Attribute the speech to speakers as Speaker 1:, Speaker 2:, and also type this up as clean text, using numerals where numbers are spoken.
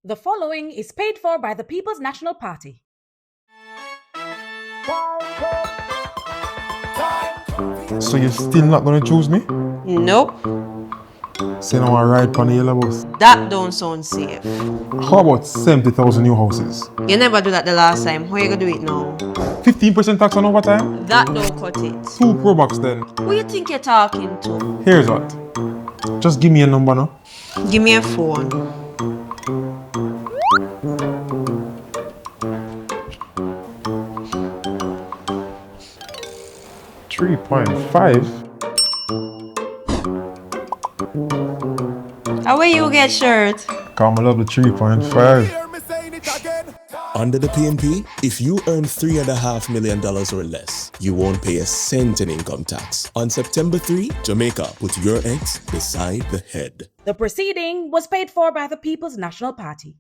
Speaker 1: The following is paid for by the People's National Party.
Speaker 2: So you're still not gonna choose me?
Speaker 3: Nope,
Speaker 2: Say no one ride on the yellow bus.
Speaker 3: that don't sound safe.
Speaker 2: How about 70,000 new houses?
Speaker 3: You never do that the last time. How you gonna do it now?
Speaker 2: 15% tax on overtime?
Speaker 3: That don't cut it.
Speaker 2: 2 Pro Box then.
Speaker 3: Who you think you're talking to?
Speaker 2: Here's what. Just give me a number now.
Speaker 3: Give me a phone.
Speaker 2: $3.5.
Speaker 3: How will you get shirt?
Speaker 2: Come, I love the 3.5.
Speaker 4: Under the PNP, if you earn $3.5 million or less, you won't pay a cent in income tax. On September 3, Jamaica, put your eggs beside the head.
Speaker 1: The proceeding was paid for by the People's National Party.